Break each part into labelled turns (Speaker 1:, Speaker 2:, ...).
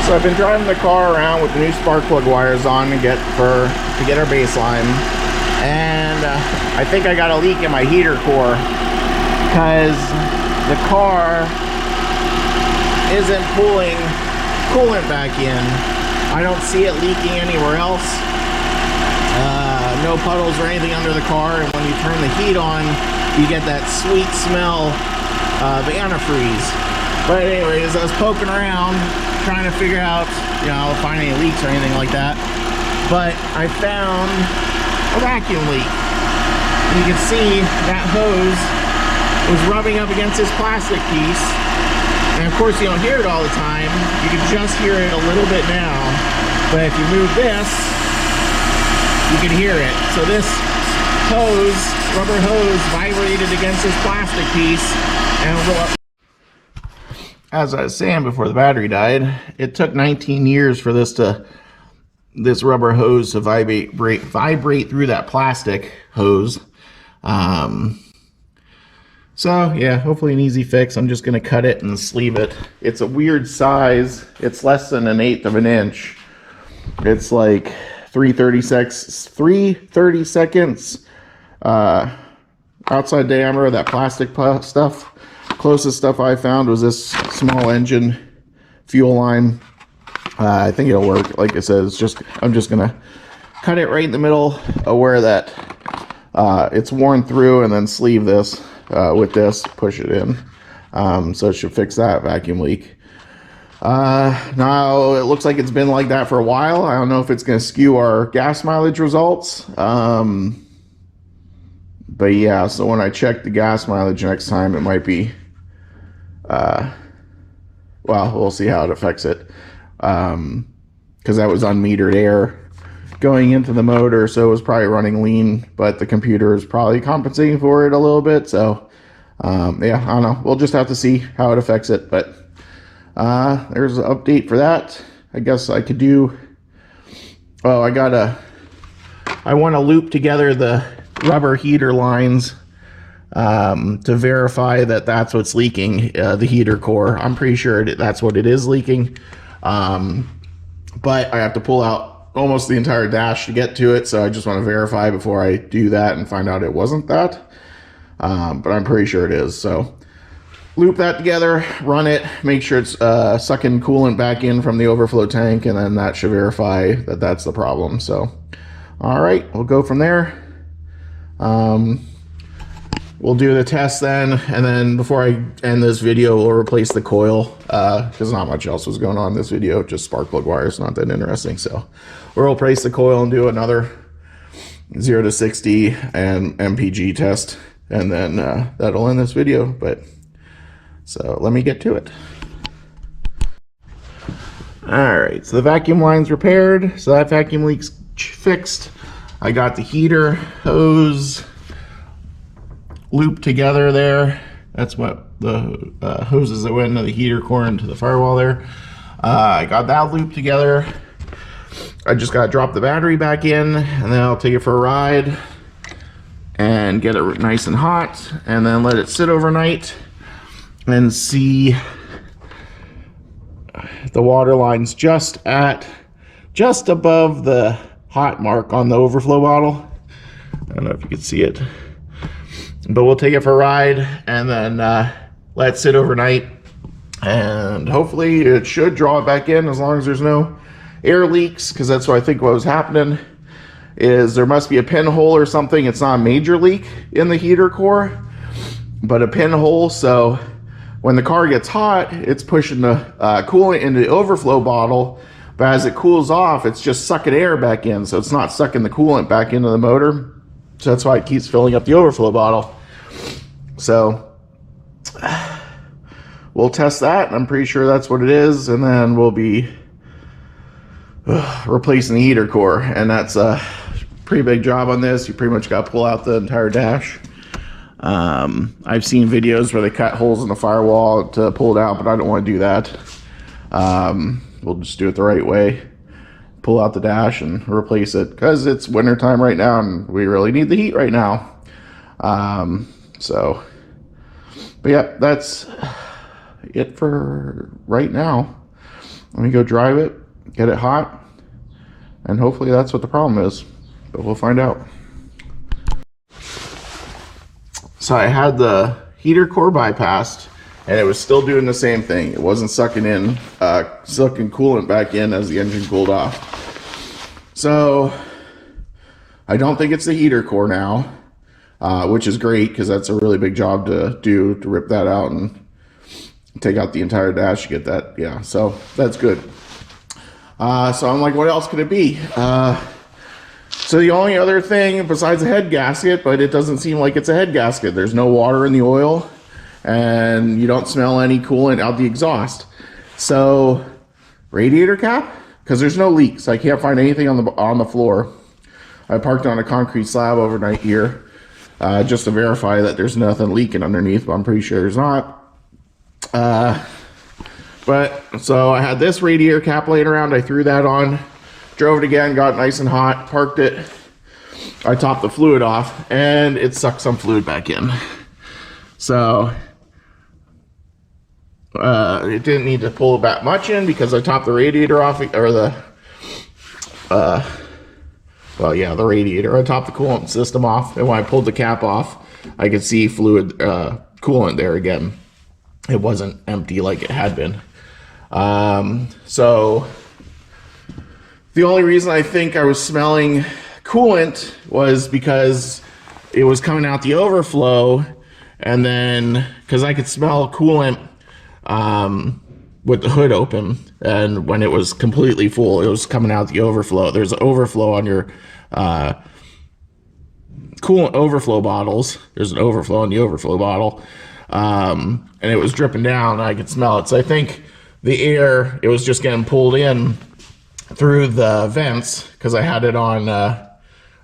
Speaker 1: So I've been driving the car around with the new spark plug wires on to get our baseline, and I think I got a leak in my heater core because the car isn't pulling coolant back in. I don't see it leaking anywhere else. No puddles or anything under the car, and when you turn the heat on, you get that sweet smell of antifreeze. But anyways, I was poking around trying to figure out, find any leaks or anything like that. But I found a vacuum leak. And you can see that hose was rubbing up against this plastic piece. And of course you don't hear it all the time. You can just hear it a little bit now. But if you move this, you can hear it. So this hose, rubber hose, vibrated against this plastic piece. And as I was saying before the battery died, it took 19 years for this rubber hose to vibrate through that plastic hose. So yeah, hopefully an easy fix. I'm just gonna cut it and sleeve it. It's a weird size. It's less than 1/8 of an inch. It's like 3/32 outside diameter of that plastic stuff. Closest stuff I found was this small engine fuel line. I think it'll work. Like I said, I'm just gonna cut it right in the middle of where that it's worn through, and then sleeve this with this, push it in. So it should fix that vacuum leak. Now it looks like it's been like that for a while. I don't know if it's gonna skew our gas mileage results. But yeah, so when I check the gas mileage next time, it might be, well, we'll see how it affects it. Because that was unmetered air going into the motor, so it was probably running lean, but the computer is probably compensating for it a little bit. So, yeah, I don't know. We'll just have to see how it affects it. But there's an update for that. I guess I could do, oh, I want to loop together the rubber heater lines to verify that that's what's leaking, the heater core. I'm pretty sure that's what it is leaking, but I have to pull out almost the entire dash to get to it, so I just want to verify before I do that and find out it wasn't that, but I'm pretty sure it is. So loop that together, run it, make sure it's sucking coolant back in from the overflow tank, and then that should verify that that's the problem. So all right, we'll go from there. We'll do the test then, and then before I end this video, we'll replace the coil, because not much else was going on in this video, just spark plug wires, not that interesting. So we'll replace the coil and do another 0 to 60 and MPG test, and then that'll end this video. But so let me get to it. All right, so the vacuum line's repaired, so that vacuum leak's fixed. I got the heater hose looped together there. That's what the hoses that went into the heater core into the firewall there. I got that looped together. I just got to drop the battery back in, and then I'll take it for a ride and get it nice and hot, and then let it sit overnight and see the water line's just above the hot mark on the overflow bottle. I don't know if you can see it, but we'll take it for a ride and then let it sit overnight, and hopefully it should draw it back in as long as there's no air leaks, because that's what I think what was happening is there must be a pinhole or something. It's not a major leak in the heater core, but a pinhole. So when the car gets hot, it's pushing the coolant into the overflow bottle, but as it cools off, it's just sucking air back in, so it's not sucking the coolant back into the motor. So that's why it keeps filling up the overflow bottle. So we'll test that. I'm pretty sure that's what it is, and then we'll be replacing the heater core, and that's a pretty big job on this. You pretty much got to pull out the entire dash. I've seen videos where they cut holes in the firewall to pull it out, but I don't want to do that. We'll just do it the right way. Pull out the dash and replace it, because it's winter time right now and we really need the heat right now. But yeah, that's it for right now. Let me go drive it, get it hot, and hopefully that's what the problem is. But we'll find out. So I had the heater core bypassed, and it was still doing the same thing. It wasn't sucking coolant back in as the engine cooled off. So I don't think it's the heater core now, which is great because that's a really big job to do, to rip that out and take out the entire dash to get that. Yeah, so that's good. So I'm like, what else could it be? So the only other thing besides a head gasket, but it doesn't seem like it's a head gasket. There's no water in the oil, and you don't smell any coolant out the exhaust. So radiator cap, because there's no leaks. I can't find anything on the floor. I parked on a concrete slab overnight here, just to verify that there's nothing leaking underneath, but I'm pretty sure there's not. But so I had this radiator cap laying around. I threw that on, drove it again, got nice and hot, parked it. I topped the fluid off, and it sucked some fluid back in. So it didn't need to pull that much in because I topped the radiator off, or the the radiator. I topped the coolant system off, and when I pulled the cap off, I could see fluid coolant there again. It wasn't empty like it had been. So the only reason I think I was smelling coolant was because it was coming out the overflow, and then because I could smell coolant with the hood open, and when it was completely full, it was coming out the overflow. There's an overflow on your coolant overflow bottles. There's an overflow in the overflow bottle, and it was dripping down, and I could smell it. So I think the air, it was just getting pulled in through the vents, because I had it on, I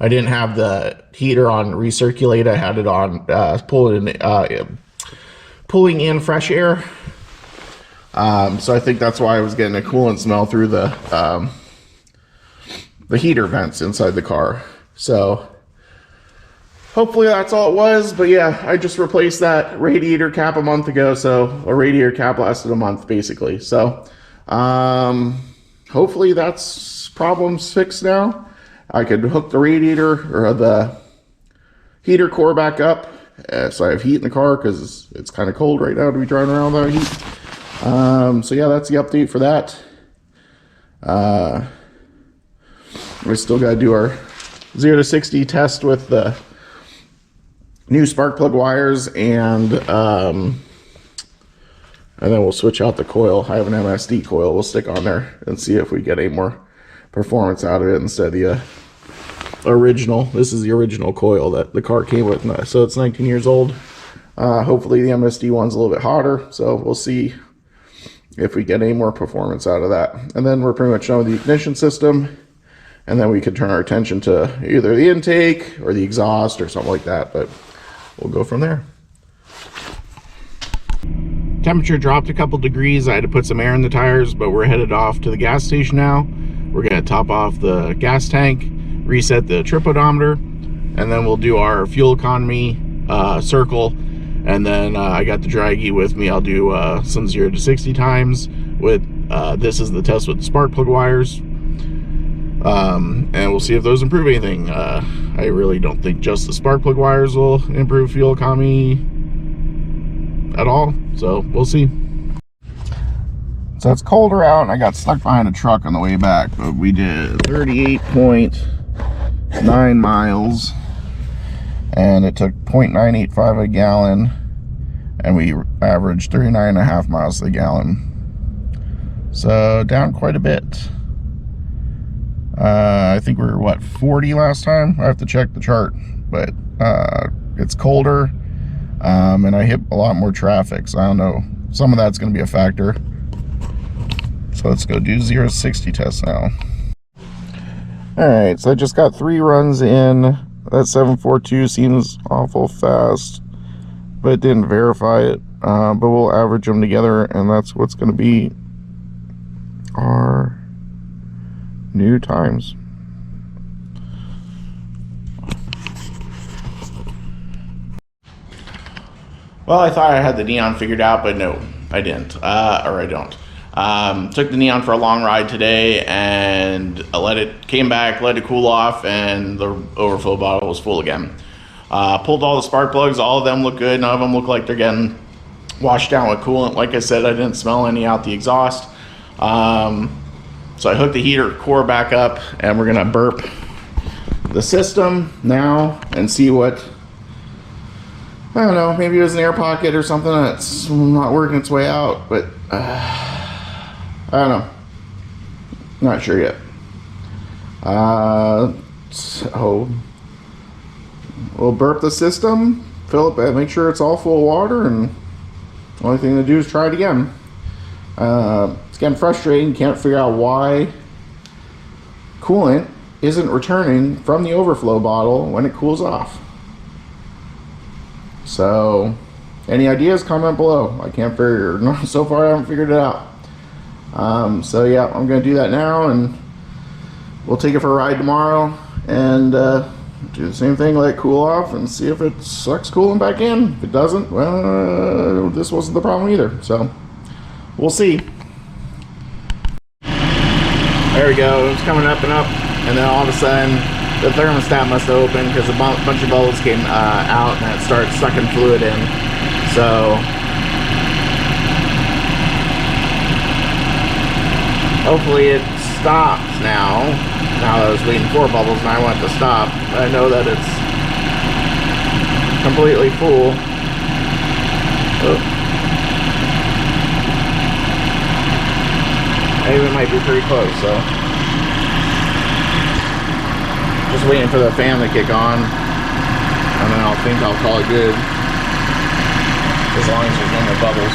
Speaker 1: didn't have the heater on recirculate. I had it on pulling in fresh air. So I think that's why I was getting a coolant smell through the heater vents inside the car. So hopefully that's all it was. But yeah, I just replaced that radiator cap a month ago. So a radiator cap lasted a month basically. So hopefully that's problems fixed now. I could hook the radiator or the heater core back up, so I have heat in the car, because it's kind of cold right now to be driving around without heat. So yeah, that's the update for that. We still got to do our 0 to 60 test with the new spark plug wires, and then we'll switch out the coil. I have an MSD coil we'll stick on there and see if we get any more performance out of it instead of the original. This is the original coil that the car came with, so it's 19 years old. Hopefully the MSD one's a little bit hotter, so we'll see if we get any more performance out of that. And then we're pretty much done with the ignition system, and then we could turn our attention to either the intake or the exhaust or something like that, but we'll go from there. Temperature dropped a couple degrees. I had to put some air in the tires, but we're headed off to the gas station now. We're going to top off the gas tank, reset the trip odometer, and then we'll do our fuel economy circle. And then I got the Draggy with me. I'll do some 0 to 60 times with this is the test with the spark plug wires, and we'll see if those improve anything. I really don't think just the spark plug wires will improve fuel economy at all, so we'll see. So it's colder out, and I got stuck behind a truck on the way back, but we did 38.9 miles, and it took 0.985 a gallon, and we averaged 39.5 miles a gallon. So down quite a bit. I think we were, what, 40 last time? I have to check the chart, but it's colder, and I hit a lot more traffic, so I don't know. Some of that's going to be a factor. So let's go do 0 to 60 tests now. Alright, so I just got 3 runs in. That 742 seems awful fast, but it didn't verify it. But we'll average them together, and that's what's going to be our new times. Well, I thought I had the neon figured out, but no, I didn't. Or I don't. Took the Neon for a long ride today, and came back, let it cool off, and the overflow bottle was full again. Pulled all the spark plugs. All of them look good. None of them look like they're getting washed down with coolant. Like I said, I didn't smell any out the exhaust. So I hooked the heater core back up, and we're gonna burp the system now and see what, I don't know, maybe it was an air pocket or something that's not working its way out, but I don't know. Not sure yet. So we'll burp the system, fill it, make sure it's all full of water, and the only thing to do is try it again. It's getting frustrating. Can't figure out why coolant isn't returning from the overflow bottle when it cools off. So, any ideas? Comment below. I can't figure. So far, I haven't figured it out. So yeah, I'm going to do that now, and we'll take it for a ride tomorrow, and do the same thing, let it cool off, and see if it sucks cooling back in. If it doesn't, well, this wasn't the problem either. So, we'll see. There we go. It's coming up and up, and then all of a sudden, the thermostat must have opened because a bunch of bubbles came out, and it started sucking fluid in. So, hopefully it stops now. Now that I was waiting for bubbles and I want it to stop. I know that it's completely full. Oh. It might be pretty close, so just waiting for the fan to kick on, and then I'll call it good, as long as there's no more bubbles.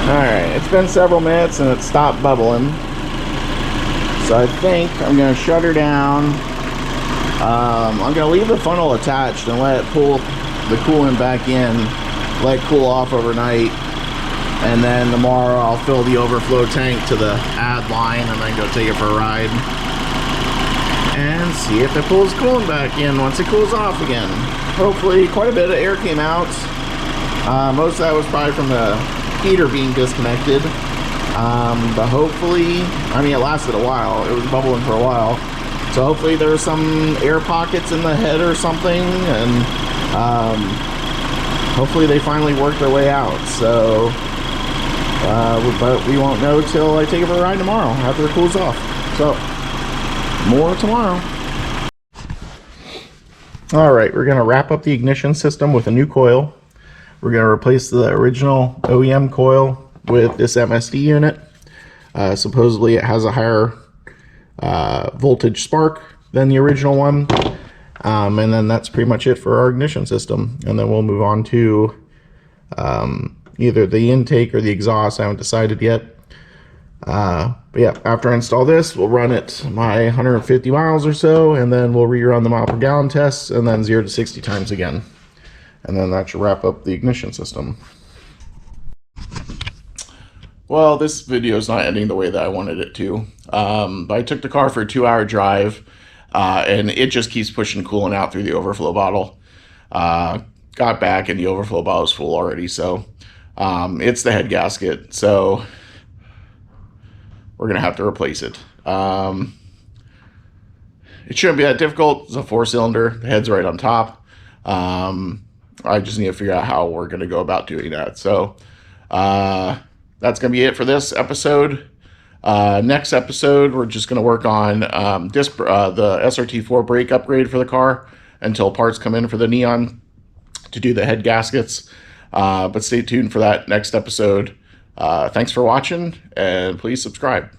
Speaker 1: Alright, it's been several minutes and it stopped bubbling, so I think I'm going to shut her down. I'm going to leave the funnel attached and let it pull the coolant back in, let it cool off overnight, and then tomorrow I'll fill the overflow tank to the add line and then go take it for a ride and see if it pulls coolant back in once it cools off again. Hopefully quite a bit of air came out. Most of that was probably from the heater being disconnected, but hopefully, I mean, it lasted a while. It was bubbling for a while, so hopefully there were some air pockets in the head or something, and hopefully they finally worked their way out. So but we won't know till I take it for a ride tomorrow after it cools off. So, more tomorrow. Alright, we're going to wrap up the ignition system with a new coil. We're going to replace the original OEM coil with this MSD unit. Supposedly it has a higher voltage spark than the original one. And then that's pretty much it for our ignition system. And then we'll move on to either the intake or the exhaust. I haven't decided yet. But yeah, after I install this, we'll run it my 150 miles or so, and then we'll rerun the mile per gallon tests, and then 0 to 60 times again. And then that should wrap up the ignition system. Well, this video is not ending the way that I wanted it to. But I took the car for a 2-hour drive, and it just keeps pushing coolant out through the overflow bottle. Got back, and the overflow bottle is full already, so it's the head gasket. So we're going to have to replace it. It shouldn't be that difficult. It's a 4-cylinder. The head's right on top. I just need to figure out how we're going to go about doing that. So that's going to be it for this episode. Next episode, we're just going to work on the SRT4 brake upgrade for the car until parts come in for the Neon to do the head gaskets. But stay tuned for that next episode. Thanks for watching, and please subscribe.